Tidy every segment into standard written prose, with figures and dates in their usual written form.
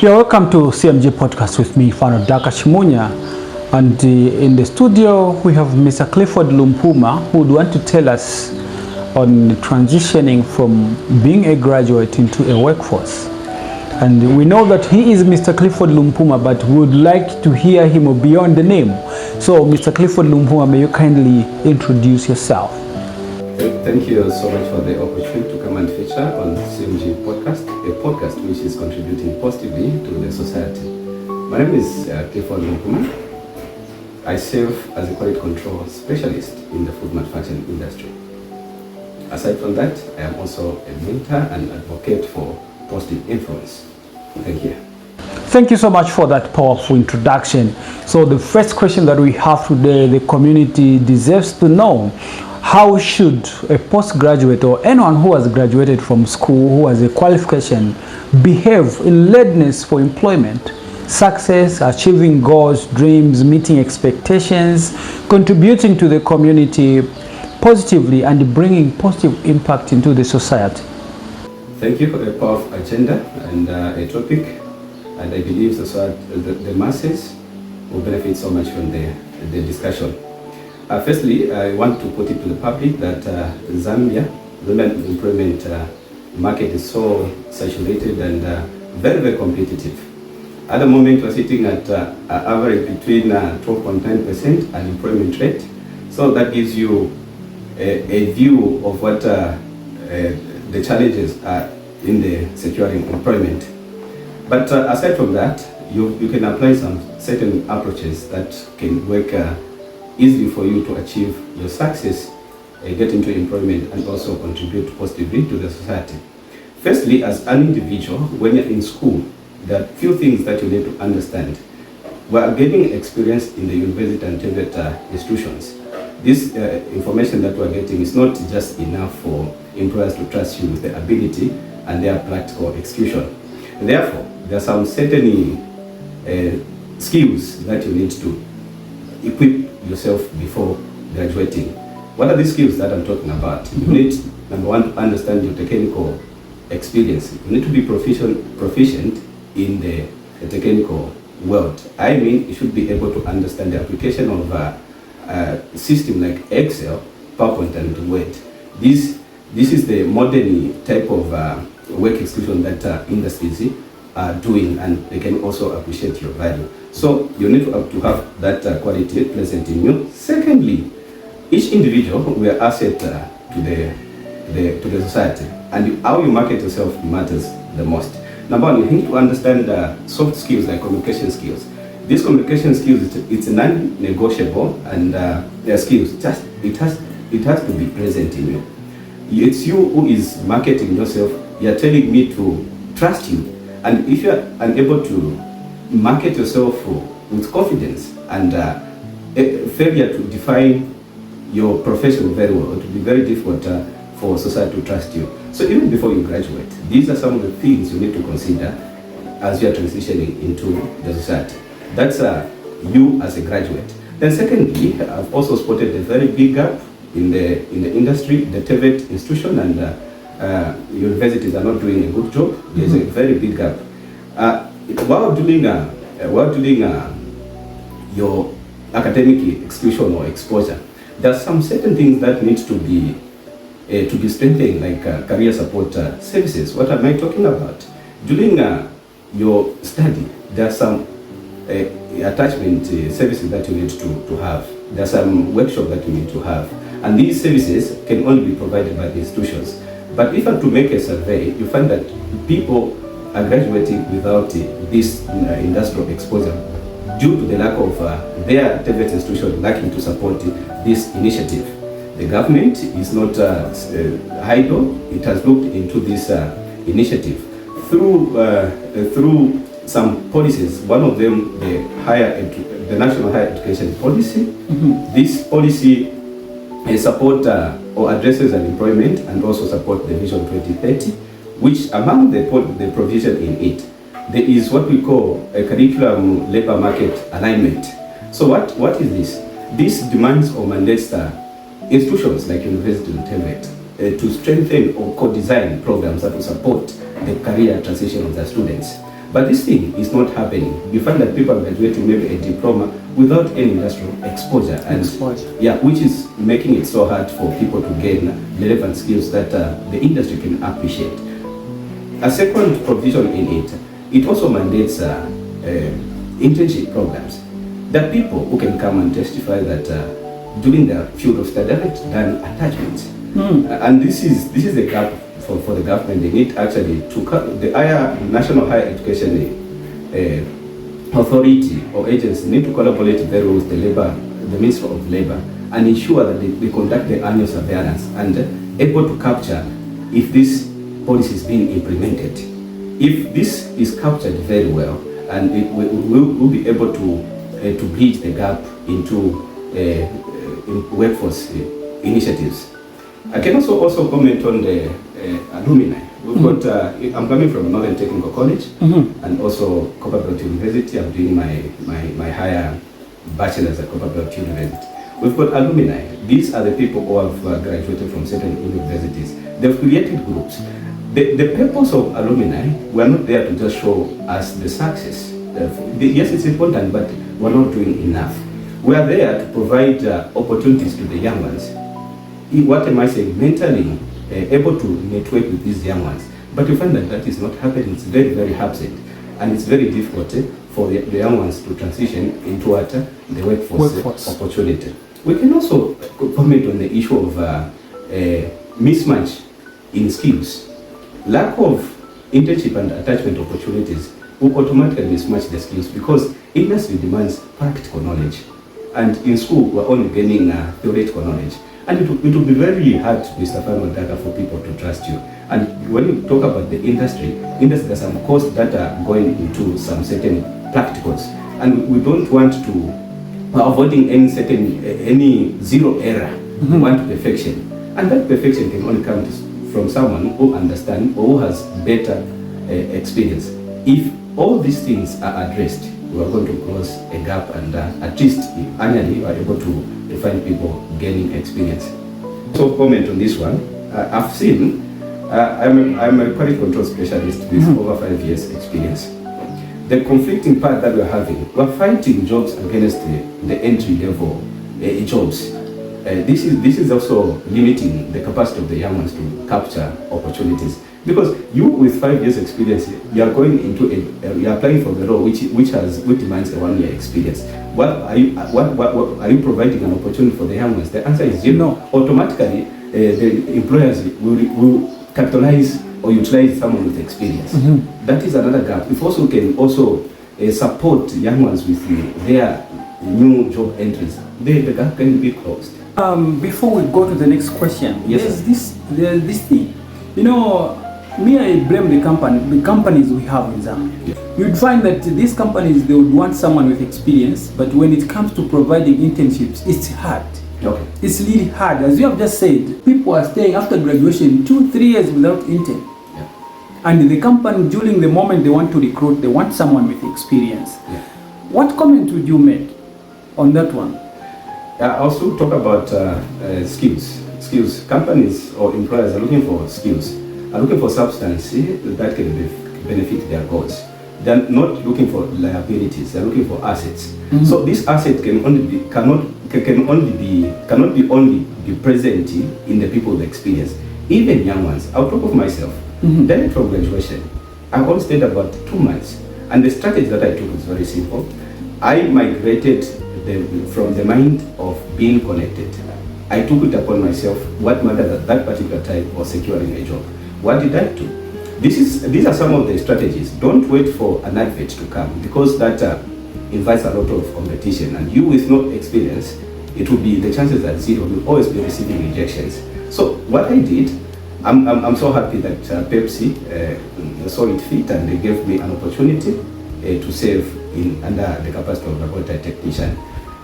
You're welcome to CMG Podcast with me, Fano Daka Shimunya. And in the studio, we have Mr. Clifford Lumpuma, who would want to tell us on transitioning from being a graduate into a workforce. And we know that he is Mr. Clifford Lumpuma, but we would like to hear him beyond the name. So, Mr. Clifford Lumpuma, may you kindly introduce yourself? Thank you so much for the opportunity to come and feature on CMG Podcast, a podcast which is contributing positively to the society. My name is Clifford Lumpuma. I serve as a quality control specialist in the food manufacturing industry. Aside from that, I am also a mentor and advocate for positive influence. Thank you. Thank you so much for that powerful introduction. So the first question that we have today, the community deserves to know: how should a postgraduate or anyone who has graduated from school, who has a qualification, behave in readiness for employment, success, achieving goals, dreams, meeting expectations, contributing to the community positively, and bringing positive impact into the society? Thank you for a powerful agenda and a topic, and I believe the masses will benefit so much from the discussion. Firstly, I want to put it to the public that Zambia employment market is so saturated and very, very competitive. At the moment, we're sitting at average between 12.9% unemployment rate. So that gives you a view of what the challenges are in the securing employment. But aside from that, you can apply some certain approaches that can work easily for you to achieve your success, get into employment, and also contribute positively to the society. Firstly, as an individual, when you're in school, there are few things that you need to understand. We are getting experience in the university and TVET institutions. This information that we're getting is not just enough for employers to trust you with the ability and their practical execution. Therefore, there are some certain skills that you need to equip yourself before graduating. What are the skills that I'm talking about? You need, number one, to understand your technical experience. You need to be proficient in the technical world. I mean, you should be able to understand the application of a system like Excel, PowerPoint, and Word. This is the modern type of work execution that industries are doing, and they can also appreciate your value. So you need to have that quality present in you. Secondly, each individual will be asset to the society, and how you market yourself matters the most. Number one, you need to understand soft skills like communication skills. These communication skills, it's non-negotiable, and their skills it has to be present in you. It's you who is marketing yourself. You're telling me to trust you, and if you're unable to market yourself with confidence and failure to define your profession very well, it will be very difficult for society to trust you. So even before you graduate, these are some of the things you need to consider as you are transitioning into the society. That's you as a graduate. Then secondly, I've also spotted a very big gap in the industry. The TVET institution and universities are not doing a good job. There's a very big gap. While doing your academic execution or exposure, there are some certain things that need to be strengthened, like career support services. What am I talking about? During your study, there are some attachment services that you need to have. There are some workshops that you need to have, and these services can only be provided by the institutions. But if I were to make a survey, you find that people are graduating without this industrial exposure due to the lack of their TVET institution lacking to support this initiative. The government is not idle. It has looked into this initiative through some policies. One of them, the National Higher Education Policy. This policy support or addresses unemployment and also support the Vision 2030, which among the provision in it, there is what we call a curriculum labor market alignment. So what is this? This demands or mandates institutions like universities and TVET to strengthen or co-design programs that will support the career transition of their students. But this thing is not happening. You find that people are graduating maybe a diploma without any industrial exposure, and yeah, which is making it so hard for people to gain relevant skills that the industry can appreciate. A second provision in it, it also mandates internship programs. There are people who can come and testify that during their field of study, they haven't done attachments. And this is the gap for the government. They need actually to cut the National Higher Education Authority or agency need to collaborate very well with the Ministry of Labor, and ensure that they conduct the annual surveillance and able to capture if this policy is being implemented. If this is captured very well, and we'll be able to bridge the gap into workforce initiatives. I can also comment on the alumni. We've got, I'm coming from Northern Technical College and also Copperbelt University. I'm doing my higher bachelor's at Copperbelt University. We've got alumni. These are the people who have graduated from certain universities. They've created groups. The purpose of alumni, we're not there to just show us the success. Yes, it's important, but we're not doing enough. We are there to provide opportunities to the young ones. What am I saying? Mentally able to network with these young ones. But you find that that is not happening. It's very, very absent. And it's very difficult for the young ones to transition into the workforce opportunity. We can also comment on the issue of mismatch in skills. Lack of internship and attachment opportunities will automatically mismatch the skills because industry demands practical knowledge. And in school, we're only gaining theoretical knowledge. And it will be very hard, Mr. Fanwadaka, for people to trust you. And when you talk about the industry, there's some costs that are going into some certain practicals. And we don't want to, avoiding any zero error. We want perfection. And that perfection can only come from someone who understands or who has better experience. If all these things are addressed, we are going to close a gap, and at least annually we are able to find people gaining experience. So comment on this one. I've seen, I'm a quality control specialist with over 5 years experience. The conflicting part that we're having, we're fighting jobs against the entry level jobs. This is also limiting the capacity of the young ones to capture opportunities. Because you with 5 years experience, you are going into you are applying for the role which demands a 1 year experience. What are you providing an opportunity for the young ones? The answer is zero. No. Automatically, the employers will capitalize or utilize someone with experience. That is another gap. If also can also support young ones with their new job entries, the gap can be closed. Before we go to the next question, yes, there's this thing. You know, I blame the companies we have in Zambia. Yeah. You'd find that these companies, they would want someone with experience, but when it comes to providing internships, it's hard. Okay. It's really hard. As you have just said, people are staying after graduation 2-3 years without intern. Yeah. And the company, during the moment they want to recruit, they want someone with experience. Yeah. What comment would you make on that one? I also talk about skills. Companies or employers are looking for skills, are looking for substance that can benefit their goals. They're not looking for liabilities, they're looking for assets. So this asset cannot be present in the people with experience. Even young ones, I'll talk of myself. Direct from graduation, I only stayed about 2 months. And the strategy that I took is very simple. I migrated from the mind of being connected. I took it upon myself. What mattered at that particular time was securing a job. What did I do? These are some of the strategies. Don't wait for an advert to come, because that invites a lot of competition. And you with no experience, it will be the chances at zero. You'll always be receiving rejections. So what I did, I'm so happy that Pepsi saw it fit and they gave me an opportunity to serve under the capacity of laboratory technician.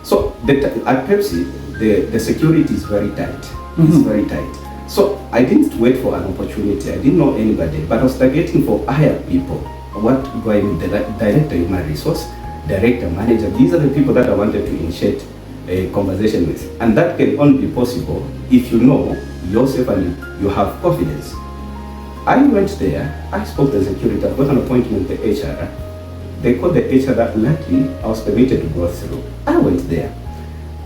So at Pepsi, the security is very tight. It's very tight. So I didn't wait for an opportunity. I didn't know anybody, but I was targeting for higher people. What do I need? The director, human resource, director, manager. These are the people that I wanted to initiate a conversation with. And that can only be possible if you know yourself and you have confidence. I went there, I spoke to the security, I got an appointment with the HR. They called the HR, luckily I was permitted to go through. I went there.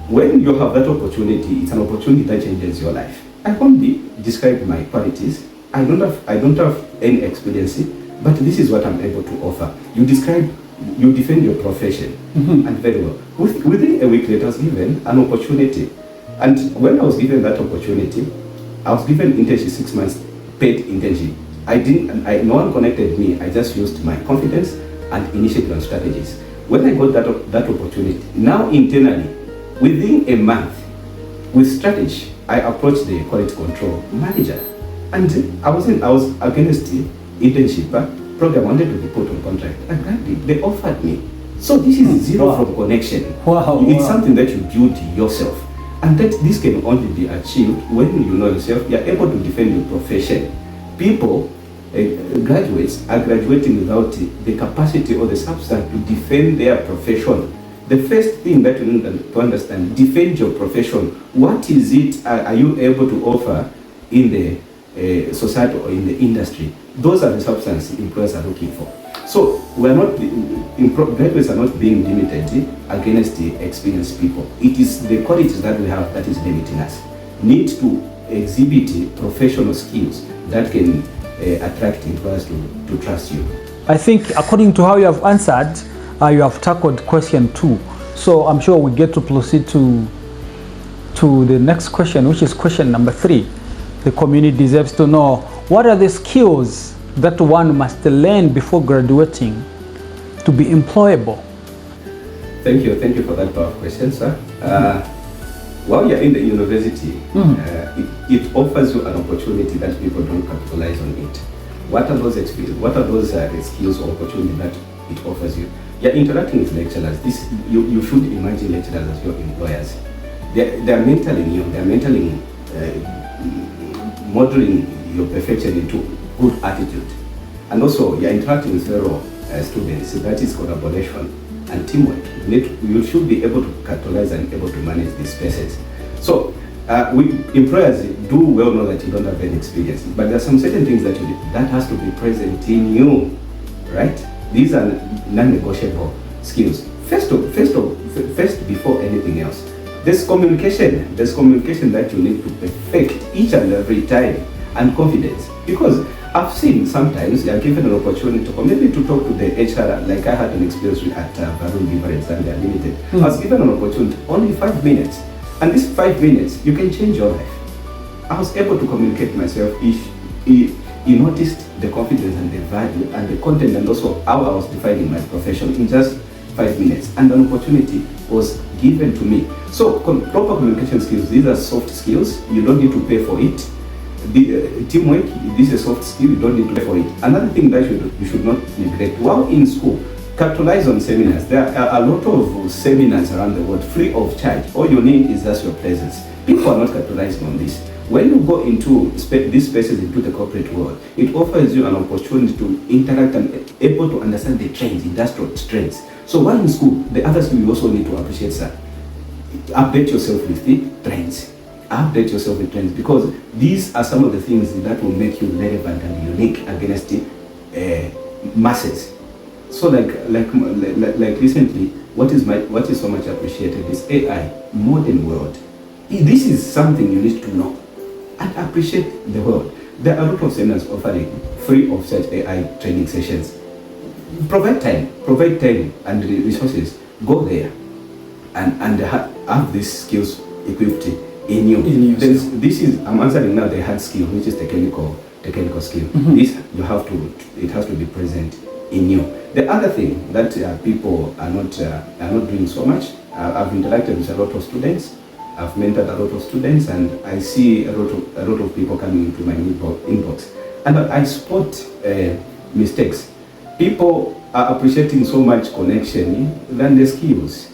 When you have that opportunity, it's an opportunity that changes your life. I only describe my qualities. I don't have any experience, but this is what I'm able to offer. You defend your profession, and very well. Within a week later, I was given an opportunity. And when I was given that opportunity, I was given internship, 6 months paid internship. No one connected me. I just used my confidence and initiative and strategies. When I got that opportunity, now internally, within a month, with strategy, I approached the quality control manager, and I was against the internship program. Wanted to be put on contract, and gladly they offered me. So this is zero from connection. It's something that you build yourself. And that this can only be achieved when you know yourself, you're able to defend your profession. People, graduates, are graduating without the capacity or the substance to defend their profession. The first thing that you need to understand, defend your profession. What is it are you able to offer in the society or in the industry? Those are the substances employers are looking for. So graduates are not being limited against the experienced people. It is the qualities that we have that is limiting us. Need to exhibit professional skills that can attract employers to trust you. I think according to how you have answered, you have tackled question 2. So I'm sure we get to proceed to the next question, which is question number 3. The community deserves to know, what are the skills that one must learn before graduating to be employable? Thank you for that powerful question, sir. While you're in the university, it offers you an opportunity that people don't capitalize on it. What are those experiences? What are those skills or opportunities that it offers you? You're interacting with lecturers. You should imagine lecturers as your employers. They're mentoring you. They're mentoring, modeling your perfection into good attitude. And also, you're interacting with fellow students. So that is collaboration and teamwork. You should be able to capitalize and able to manage these spaces. So, employers do well know that you don't have any experience, but there are some certain things that that has to be present in you, right? These are non-negotiable skills. First before anything else, there's communication. There's communication that you need to perfect each and every time, and confidence. Because I've seen sometimes you are given an opportunity or maybe to talk to the HR, like I had an experience at Varun Beverage and they are limited. I was given an opportunity, only 5 minutes. And these 5 minutes, you can change your life. I was able to communicate myself. He noticed the confidence and the value and the content and also how I was defining my profession in just 5 minutes. And an opportunity was given to me. So proper communication skills, these are soft skills. You don't need to pay for it. The teamwork, this is a soft skill, you don't need to pay for it. Another thing that you should not neglect, while in school, capitalize on seminars. There are a lot of seminars around the world, free of charge. All you need is just your presence. People are not capitalizing on this. When you go into these spaces, into the corporate world, it offers you an opportunity to interact and able to understand the trends, industrial trends. So while in school, the other skill you also need to appreciate, sir, update yourself with the trends. Update yourself with trends, because these are some of the things that will make you relevant and unique against the masses. So like recently, what is so much appreciated is AI, modern world. This is something you need to know and appreciate the world. There are a lot of seminars offering free of such AI training sessions. Provide time and resources. Go there and have these skills equipped in you. This is, I'm answering now the hard skill, which is technical skill. This it has to be present in you. The other thing that people are not doing so much, I've interacted with a lot of students, I've mentored a lot of students, and I see a lot of people coming into my inbox, and I spot mistakes. People are appreciating so much connection than the skills.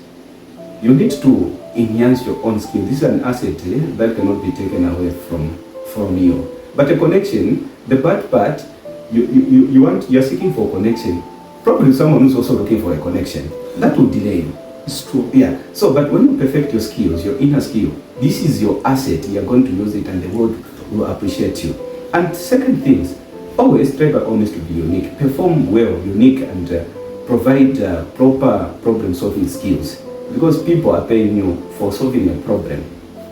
You need to enhance your own skill. This is an asset that cannot be taken away from you. But a connection, the bad part, you're seeking for a connection. Probably someone who's also looking for a connection. That will delay you. It's true. Yeah. So, but when you perfect your skills, your inner skill, this is your asset. You're going to use it, and the world will appreciate you. And second things, always try by all means to be unique, perform well, unique, and provide proper problem-solving skills. Because people are paying you for solving a problem.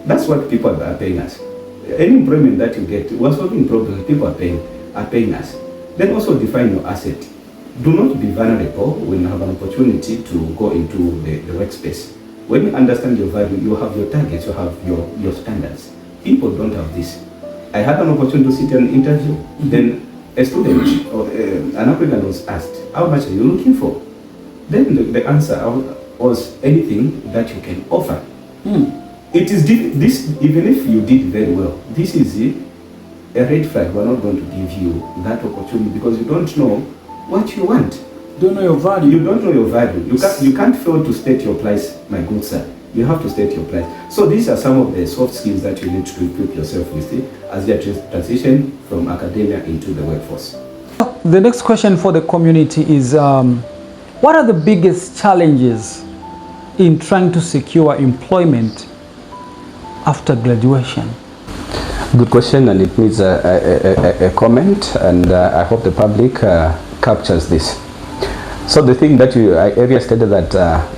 That's what people are paying us. Any employment that you get, we're solving problems, people are paying us. Then also define your asset. Do not be vulnerable when you have an opportunity to go into the workspace. When you understand your value, you have your targets, you have your standards. People don't have this. I had an opportunity to sit in an interview. Then a student or an applicant was asked, how much are you looking for? Then the answer was anything that you can offer. It is this, even if you did very well, this is a red flag. We're not going to give you that opportunity because you don't know what you want. Don't know your value. You don't know your value. You can't fail to state your price, my good sir. You have to state your price. So these are some of the soft skills that you need to equip yourself with as you transition from academia into the workforce. The next question for the community is, what are the biggest challenges in trying to secure employment after graduation? Good question, and it needs a comment, and I hope the public captures this. So the thing that I earlier stated that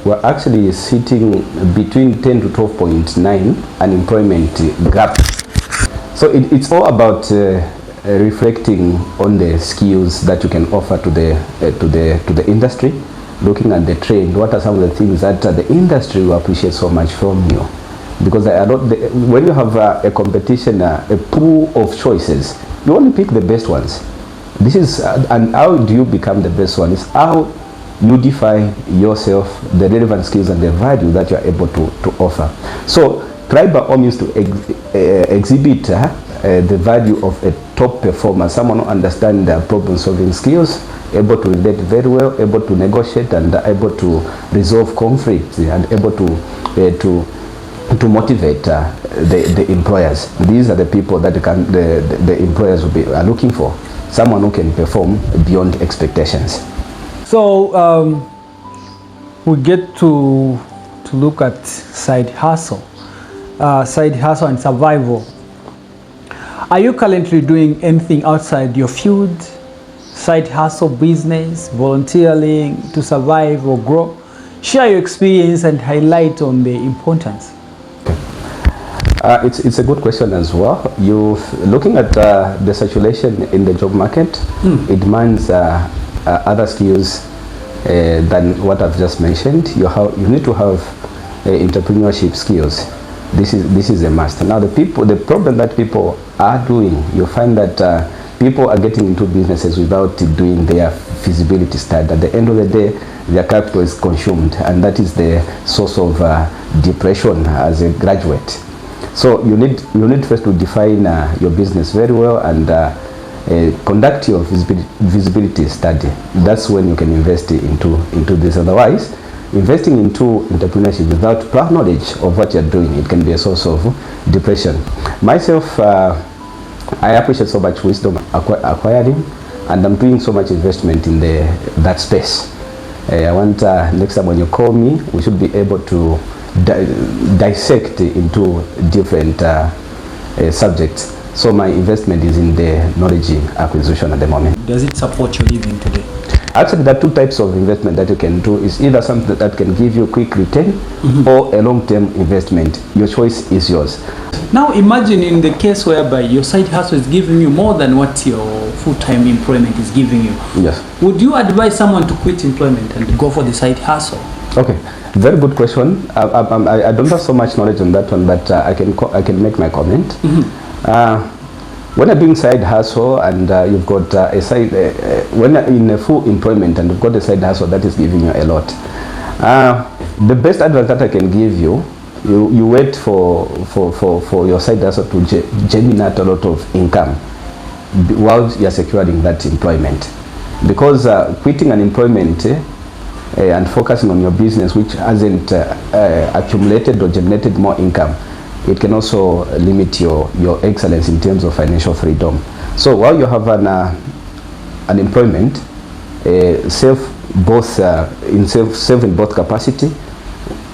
we're actually sitting between 10 to 12.9 unemployment gap. So it's all about reflecting on the skills that you can offer to the industry, looking at the trend. What are some of the things that the industry will appreciate so much from you? Because when you have a competition, a pool of choices, you only pick the best ones. This is, and how do you become the best one? Is how you define yourself, the relevant skills and the value that you are able to offer. So try by all means to exhibit the value of a top performer, someone who understands their problem solving skills, able to relate very well, able to negotiate, and able to resolve conflicts, and able to motivate the employers. These are the people that the employers are looking for. Someone who can perform beyond expectations. So we get to look at side hustle and survival. Are you currently doing anything outside your field? Side hustle, business, volunteering to survive or grow? Share your experience and highlight on the importance. It's a good question as well. Looking at the situation in the job market, it demands other skills than what I've just mentioned. You need to have entrepreneurship skills. This is a must. Now the problem that people are doing, you find that people are getting into businesses without doing their feasibility study. At the end of the day, their capital is consumed, and that is the source of depression as a graduate. So you need first to define your business very well and conduct your visibility study. That's when you can invest into this. Otherwise, investing into entrepreneurship without prior knowledge of what you're doing, it can be a source of depression. Myself, I appreciate so much wisdom acquiring, and I'm doing so much investment in that space. I want next time when you call me, we should be able to dissect into different subjects. So my investment is in the knowledge acquisition at the moment. Does it support your living today? Actually, there are two types of investment that you can do. Is either something that can give you quick return or a long-term investment. Your choice is yours. Now imagine in the case whereby your side hustle is giving you more than what your full-time employment is giving you. Yes. Would you advise someone to quit employment and go for the side hustle? Okay, very good question. I don't have so much knowledge on that one, but I can make my comment. When you're doing side hustle and you've got a side, when you're in a full employment and you've got a side hustle that is giving you a lot, the best advice that I can give you, you wait for your side hustle to generate a lot of income while you're securing that employment. Because quitting an employment and focusing on your business which hasn't accumulated or generated more income, it can also limit your excellence in terms of financial freedom. So while you have an employment, save in both capacity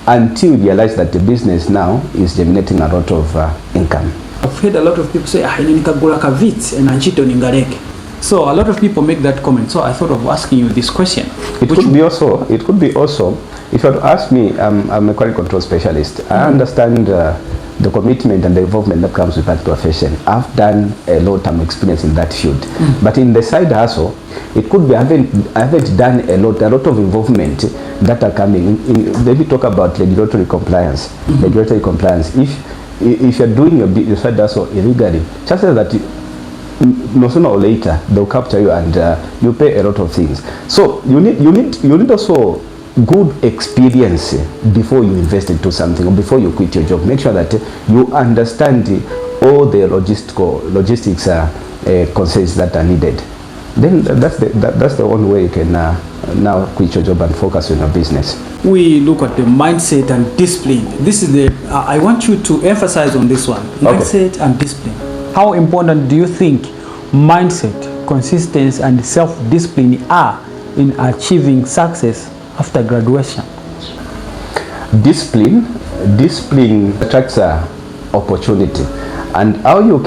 until you realize that the business now is generating a lot of income. I've heard a lot of people say, "I need to go like a vit and I cheat on ingareke." So a lot of people make that comment. So I thought of asking you this question. It could be also, if you were to ask me, I'm a quality control specialist. I understand the commitment and the involvement that comes with that profession. I've done a long-term experience in that field. But in the side hustle, it could be I haven't done a lot of involvement that are coming in. Let me talk about regulatory compliance. Regulatory compliance. If you're doing your side hustle illegally, chances that no sooner or later they'll capture you and you pay a lot of things. So you need also good experience before you invest into something or before you quit your job. Make sure that you understand all the logistics concerns that are needed. Then that's the only way you can now quit your job and focus on your business. We look at the mindset and discipline. This is the I want you to emphasize on this one. Mindset and discipline. How important do you think mindset, consistency, and self-discipline are in achieving success after graduation? Discipline attracts opportunity, and how you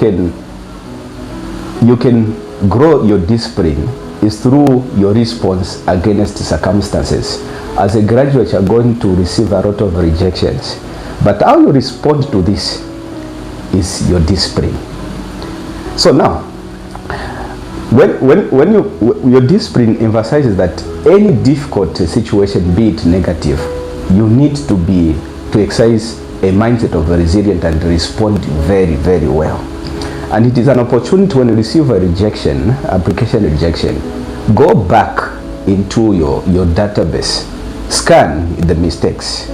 can grow your discipline is through your response against circumstances. As a graduate, you're going to receive a lot of rejections, but how you respond to this is your discipline. So now, when your discipline emphasizes that any difficult situation, be it negative, you need to exercise a mindset of resilience and respond very, very well. And it is an opportunity when you receive a rejection, application rejection, go back into your database, scan the mistakes.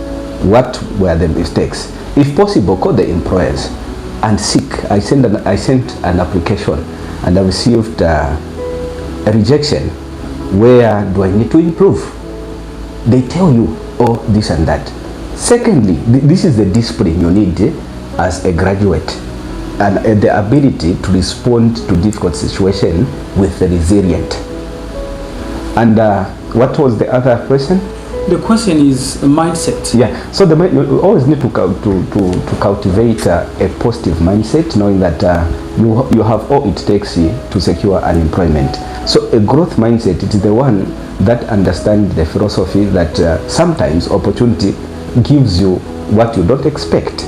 What were the mistakes? If possible, call the employers and seek. I sent an application and I received a rejection. Where do I need to improve? They tell you, oh, this and that. Secondly, this is the discipline you need as a graduate, and the ability to respond to difficult situations with the resilient. And what was the other question? The question is mindset. Yeah, so you always need to cultivate a positive mindset, knowing that you have all it takes to secure unemployment. So a growth mindset, it is the one that understands the philosophy that sometimes opportunity gives you what you don't expect.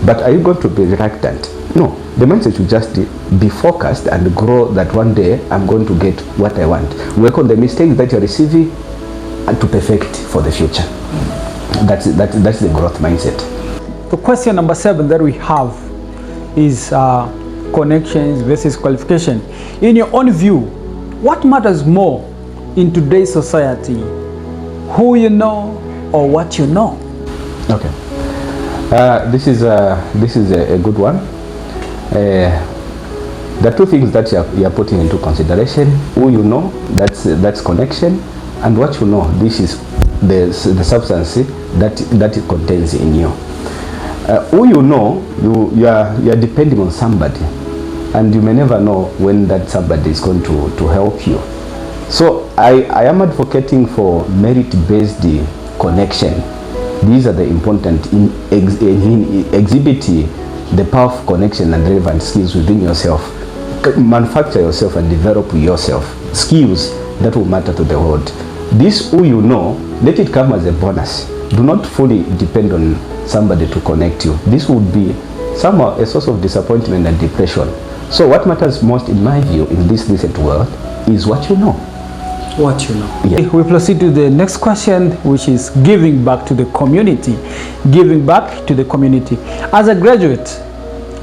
But are you going to be reluctant? No, the mindset should just be focused and grow, that one day I'm going to get what I want. Work on the mistakes that you're receiving and to perfect for the future. That's the growth mindset. The question number 7 that we have is connections versus qualification. In your own view, what matters more in today's society? Who you know or what you know? Okay. This is a good one. The two things that you are putting into consideration: who you know, that's connection, and what you know, this is the substance that it contains in you. Who you know, you are depending on somebody, and you may never know when that somebody is going to help you. So I am advocating for merit-based connection. These are the important in exhibiting the powerful connection and relevant skills within yourself. Manufacture yourself and develop yourself. Skills that will matter to the world. This who you know, let it come as a bonus. Do not fully depend on somebody to connect you. This would be somehow a source of disappointment and depression. So what matters most, in my view, in this recent world, is what you know. What you know. Yeah. We proceed to the next question, which is giving back to the community. Giving back to the community. As a graduate,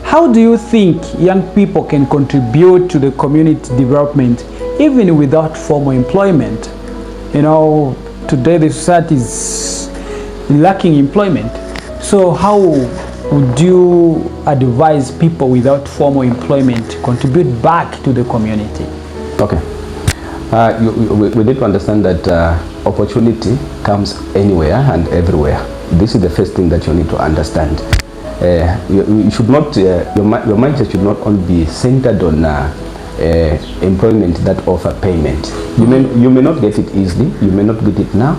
how do you think young people can contribute to the community development even without formal employment? You know, today the society is lacking employment. So how would you advise people without formal employment to contribute back to the community? Okay. We need to understand that opportunity comes anywhere and everywhere. This is the first thing that you need to understand. You should not, your mindset should not only be centered on employment that offer payment. You may not get it easily, you may not get it now,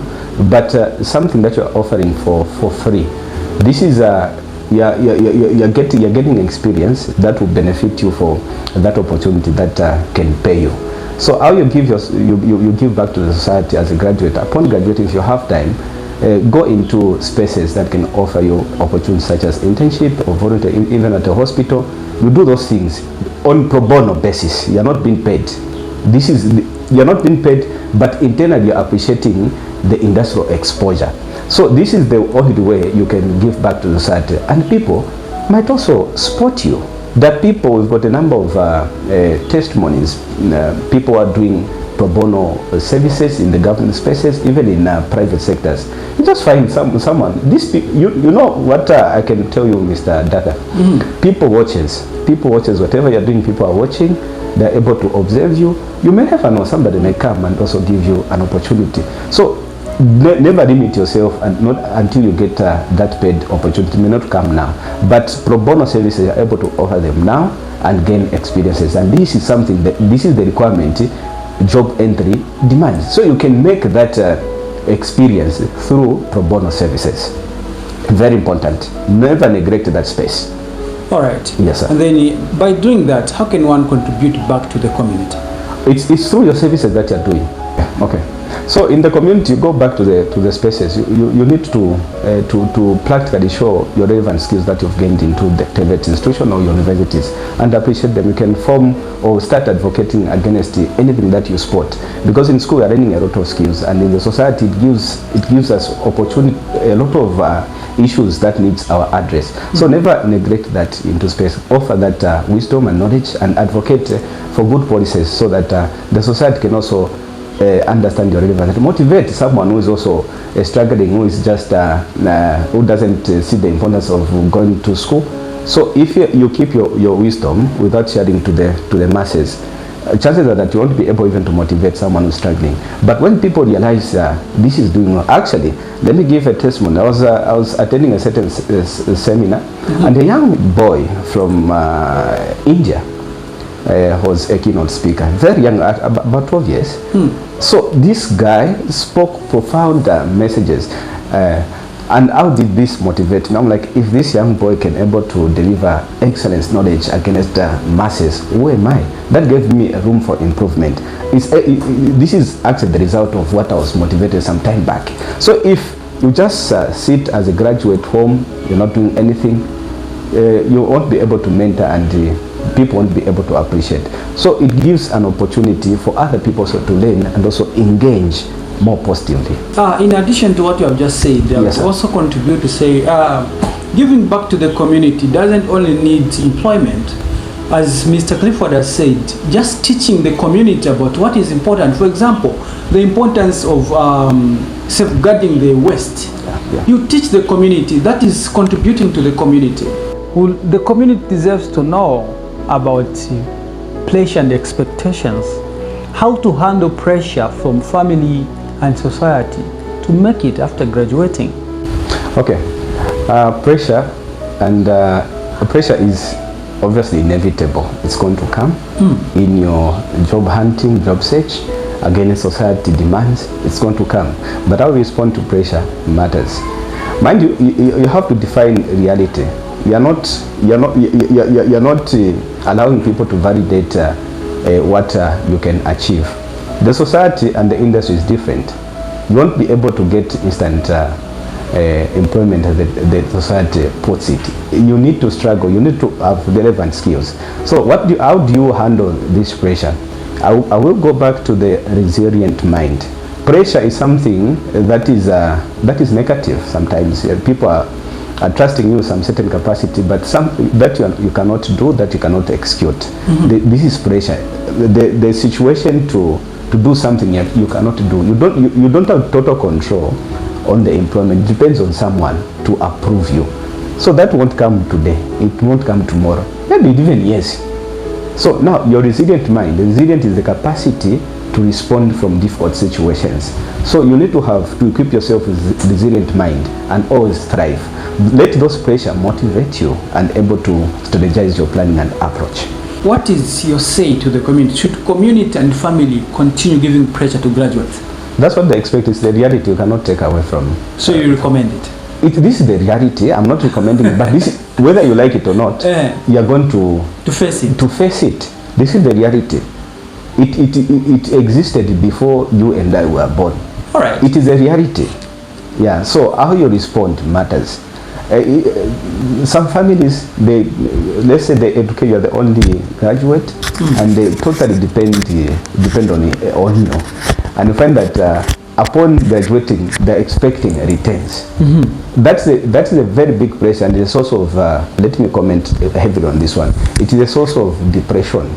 but something that you're offering for free. This is you're getting experience that will benefit you for that opportunity that can pay you. So how you give you give back to the society as a graduate. Upon graduating, if you have time, go into spaces that can offer you opportunities such as internship or volunteer, even at a hospital. You do those things on pro bono basis. You are not being paid. You are not being paid, but internally you are appreciating the industrial exposure. So this is the only way you can give back to the society, and people might also support you. That people, we've got a number of testimonies. People are doing pro bono services in the government spaces, even in private sectors. You just find someone. You know what I can tell you, Mr. Dada. People watches, whatever you're doing, people are watching. They're able to observe you. You may never know, somebody may come and also give you an opportunity. So never limit yourself, and not until you get that paid opportunity. It may not come now, but pro bono services are able to offer them now and gain experiences. And this is something this is the requirement job entry demands. So you can make that experience through pro bono services. Very important. Never neglect that space. All right. Yes, sir. And then by doing that, how can one contribute back to the community? It's through your services that you're doing. Okay. So in the community, you go back to the spaces. You need to practically show your relevant skills that you've gained into the TVET institution or universities, and appreciate them. You can form or start advocating against anything that you spot, because in school we are learning a lot of skills, and in the society it gives us opportunity, a lot of issues that needs our address. So never neglect that into space. Offer that wisdom and knowledge, and advocate for good policies, so that the society can also understand your relevance. Motivate someone who is also struggling, who is just who doesn't see the importance of going to school. So if you keep your wisdom without sharing to the masses, chances are that you won't be able even to motivate someone who's struggling. But when people realize this is doing well, actually, let me give a testimony. I was attending a certain seminar, and a young boy from India was a keynote speaker, very young, about 12 years. So this guy spoke profound messages. And how did this motivate me? I'm like, if this young boy can able to deliver excellence knowledge against masses, who am I? That gave me a room for improvement. This is actually the result of what I was motivated some time back. So if you just sit as a graduate home, you're not doing anything, you won't be able to mentor, and people won't be able to appreciate. So it gives an opportunity for other people also to learn and also engage more positively. In addition to what you have just said, I would also contribute to say giving back to the community doesn't only need employment. As Mr. Clifford has said, just teaching the community about what is important. For example, the importance of safeguarding the waste. You teach the community, that is contributing to the community. Well, the community deserves to know about pressure and expectations, how to handle pressure from family and society to make it after graduating. Okay, pressure is obviously inevitable. It's going to come in your job hunting, job search. Again, society demands, it's going to come. But how we respond to pressure matters. Mind you, you have to define reality. You're not allowing people to validate what you can achieve. The society and the industry is different. You won't be able to get instant employment as the society puts it. You need to struggle. You need to have relevant skills. So how do you handle this pressure? I will go back to the resilient mind. Pressure is something that is negative. Sometimes people are trusting you some certain capacity, but something that you cannot do, that you cannot execute. This is pressure. The situation to do something you cannot do. You don't have total control on the employment. It depends on someone to approve you. So that won't come today. It won't come tomorrow. Maybe even yes. So now your resilient mind. The resilient is the capacity to respond from difficult situations. So you need to equip yourself with resilient mind and always thrive. Let those pressure motivate you and able to strategize your planning and approach. What is your say to the community? Should community and family continue giving pressure to graduates? That's what they expect. It's the reality you cannot take away from. So you recommend it? This is the reality. I'm not recommending it, but whether you like it or not, you are going to face it. To face it. This is the reality. it existed before you and I were born. All right. It is a reality. Yeah. So how you respond matters. Some families, let's say they educate, you are the only graduate, and they totally depend on you, and you find that upon graduating, they're expecting returns. That's a very big pressure, and it's a source of, let me comment heavily on this one, it is a source of depression.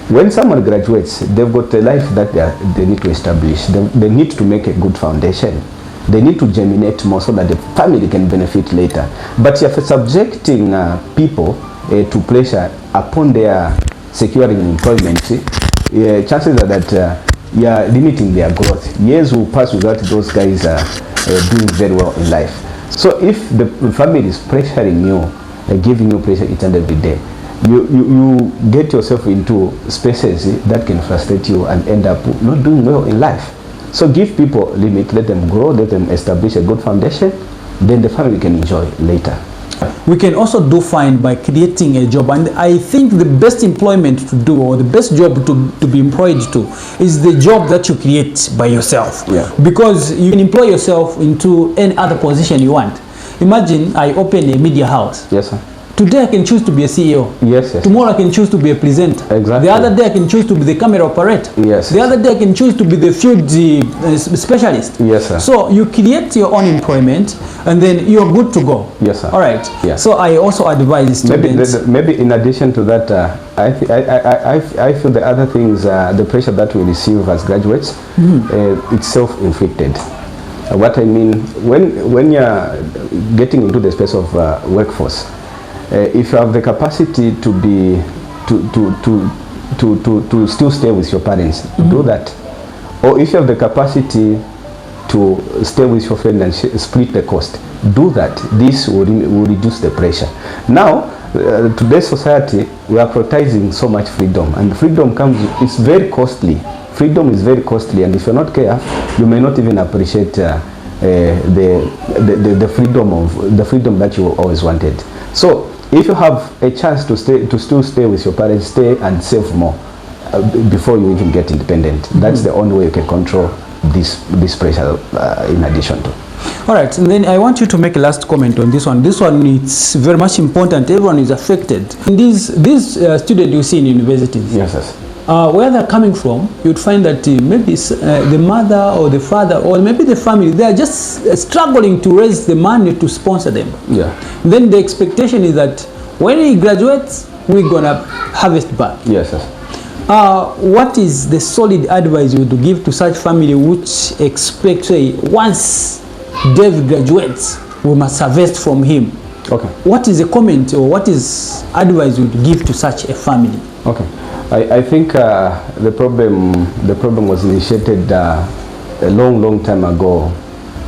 When someone graduates, they've got a life that they need to establish. They need to make a good foundation. They need to germinate more so that the family can benefit later. But if you're subjecting people to pressure upon their securing employment, chances are that you are limiting their growth. Years will pass without those guys doing very well in life. So if the family is pressuring you, giving you pressure each and every day, you get yourself into spaces that can frustrate you and end up not doing well in life. So give people a limit, let them grow, let them establish a good foundation, then the family can enjoy later. We can also do fine by creating a job, and I think the best employment to do, or the best job to be employed to, is the job that you create by yourself. Yeah. Because you can employ yourself into any other position you want. Imagine I open a media house. Yes, sir. Today I can choose to be a CEO. Yes, yes. Tomorrow I can choose to be a presenter. Exactly. The other day I can choose to be the camera operator. Yes. The other day I can choose to be the field specialist. Yes, sir. So you create your own employment, and then you're good to go. Yes, sir. All right. Yeah. So I also advise students. Maybe in addition to that, I feel the other things, the pressure that we receive as graduates, it's self-inflicted. What I mean, when you're getting into the space of workforce, if you have the capacity to be to still stay with your parents, do that. Or if you have the capacity to stay with your friend and split the cost, do that. This will reduce the pressure. Now, today's society, we are prioritizing so much freedom, and freedom it's very costly. Freedom is very costly, and if you're not careful, you may not even appreciate the freedom that you always wanted. So if you have a chance to still stay with your parents, stay and save more before you even get independent. That's the only way you can control this pressure in addition to. All right, and then I want you to make a last comment on this one. This one is very much important. Everyone is affected. In these students you see in universities, Yes, yes. Where they're coming from, you'd find that maybe the mother or the father or maybe the family, they are just struggling to raise the money to sponsor them. Yeah. Then the expectation is that when he graduates, we're gonna harvest back. Yes, yes. What is the solid advice you would give to such family which expect, say, once Dave graduates, we must harvest from him? Okay. What is the comment or what is advice you would give to such a family? Okay. I think the problem was initiated a long time ago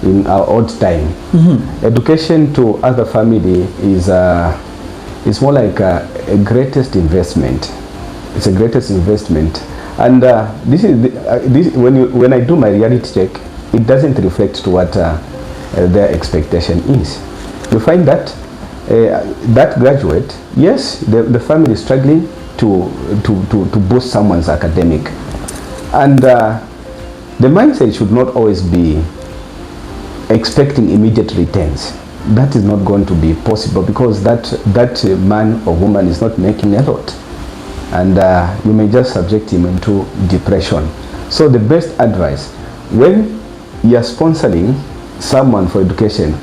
in our old time. Education to other family is more like a greatest investment. It's a greatest investment, and when I do my reality check, it doesn't reflect to what their expectation is. You find that that graduate, yes, the family is struggling to boost someone's academic, and the mindset should not always be expecting immediate returns. That is not going to be possible, because that man or woman is not making a lot, and you may just subject him into depression. So the best advice, when you are sponsoring someone for education,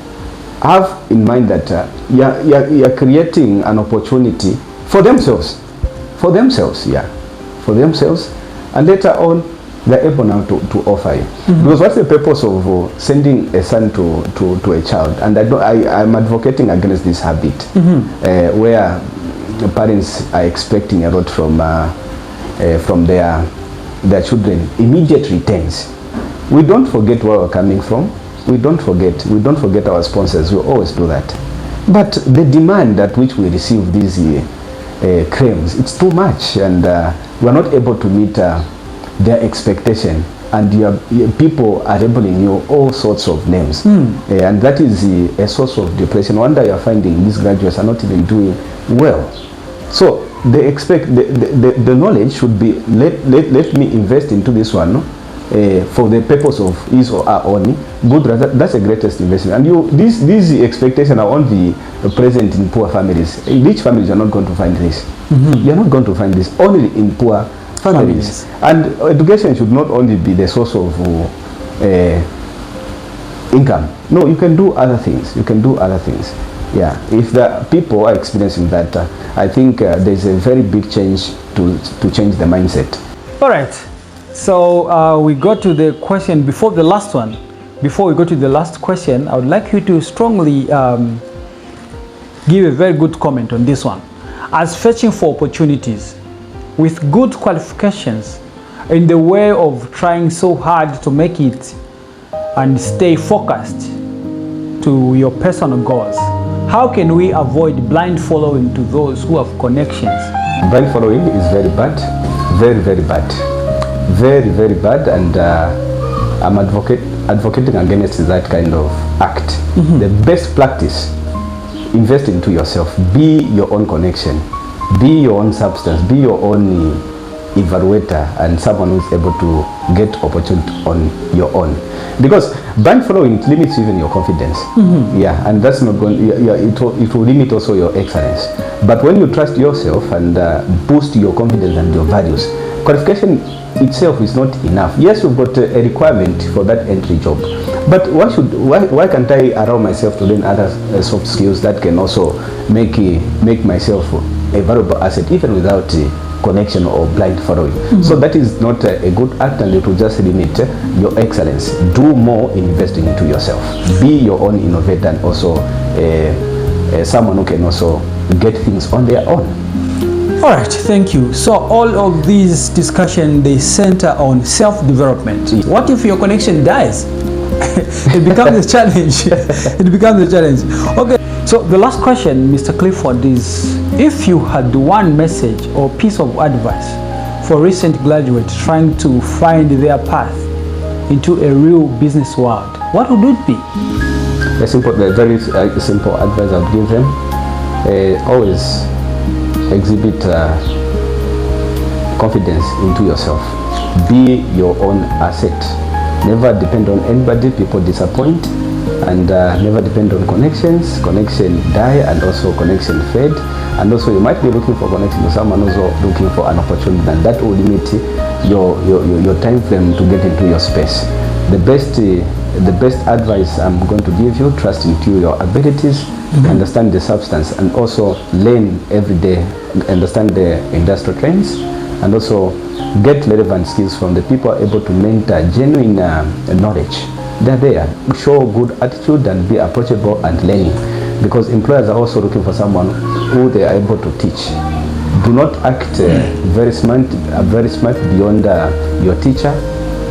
have in mind that you are creating an opportunity for themselves, and later on they're able now to offer you. Because what's the purpose of sending a son to a child? And I'm advocating against this habit, where the parents are expecting a lot from their children, immediate returns. We don't forget where we're coming from. We don't forget our sponsors. We always do that. But the demand at which we receive these claims, it's too much, and we're not able to meet their expectation, and people are labeling you all sorts of names, and that is a source of depression. One day you're finding these graduates are not even doing well. So they expect the knowledge should be let me invest into this one for the purpose of his or her own good. That's the greatest investment. And these expectations are only present in poor families. In rich families, you're not going to find this. You're not going to find this only in poor families. And education should not only be the source of income. No, you can do other things. You can do other things. Yeah, if the people are experiencing that, I think there's a very big change to change the mindset. All right. So we got to the question before the last one. Before we go to the last question, I would like you to strongly give a very good comment on this one. As searching for opportunities with good qualifications in the way of trying so hard to make it and stay focused to your personal goals, how can we avoid blind following to those who have connections? Blind following is very bad, very, very bad. Very, very bad, and I'm advocating against that kind of act. The best practice, invest into yourself. Be your own connection. Be your own substance. Be your own evaluator and someone who is able to get opportunity on your own. Because blind following limits even your confidence. Yeah, and that's not going. It will limit also your excellence. But when you trust yourself and boost your confidence and your values, qualification itself is not enough. Yes, you've got a requirement for that entry job, but why can't I allow myself to learn other soft skills that can also make myself a valuable asset even without connection or blind following? So that is not a good act, and it will just limit your excellence. Do more in investing into yourself. Be your own innovator and also someone who can also get things on their own. All right, thank you. So all of these discussion, they center on self-development. What if your connection dies? It becomes a challenge. It becomes a challenge. Okay, so the last question, Mr. Clifford, is if you had one message or piece of advice for recent graduates trying to find their path into a real business world, what would it be? The very simple advice I'd give them, always exhibit confidence into yourself. Be your own asset. Never depend on anybody. People disappoint, and never depend on connections. Connection die, and also connection fade. And also you might be looking for connection to someone who's looking for an opportunity, and that will limit your time frame to get into your space. The best advice I'm going to give you: trust into your abilities, understand the substance, and also learn every day, understand the industrial trends, and also get relevant skills from the people able to mentor genuine knowledge. They're there. Show good attitude and be approachable and learning, because employers are also looking for someone who they are able to teach. Do not act very smart beyond your teacher.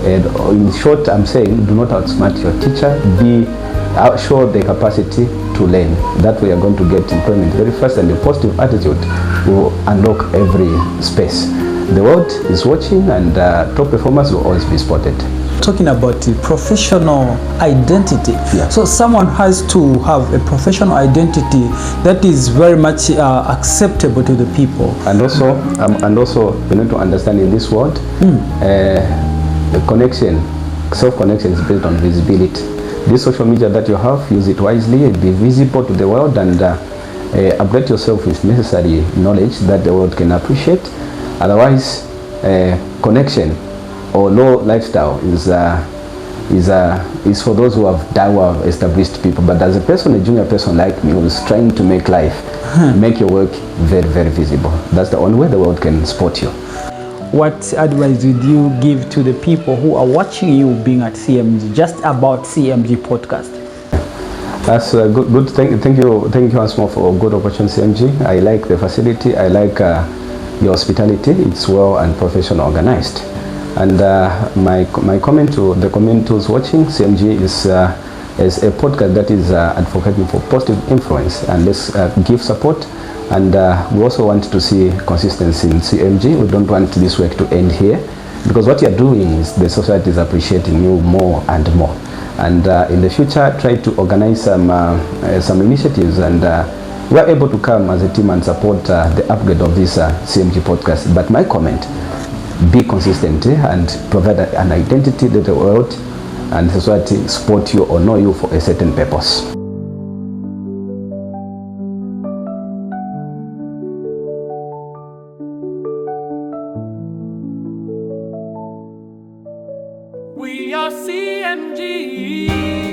And in short, I'm saying, do not outsmart your teacher. Show the capacity to learn. That way you're going to get employment very fast, and your positive attitude will unlock every space. The world is watching, and top performers will always be spotted. Talking about the professional identity. Yeah. So someone has to have a professional identity that is very much acceptable to the people. And also you need to understand, in this world, the connection, self-connection is built on visibility. This social media that you have, use it wisely, be visible to the world, and update yourself with necessary knowledge that the world can appreciate. Otherwise, connection or low lifestyle is for those who have established people. But as a person, a junior person like me, who is trying to make life, make your work very, very visible. That's the only way the world can spot you. What advice would you give to the people who are watching you being at CMG, just about CMG podcast? That's good. Thank you once more for a good opportunity, CMG. I like the facility. I like your hospitality. It's well and professional organized. And my comment to the community who's watching, CMG is a podcast that is advocating for positive influence, and let's give support. And we also want to see consistency in CMG. We don't want this work to end here, because what you're doing is the society is appreciating you more and more. And in the future, try to organize some initiatives and were able to come as a team and support the upgrade of this CMG podcast. But my comment, be consistent and provide an identity that the world and society support you or know you for a certain purpose. We are CMG.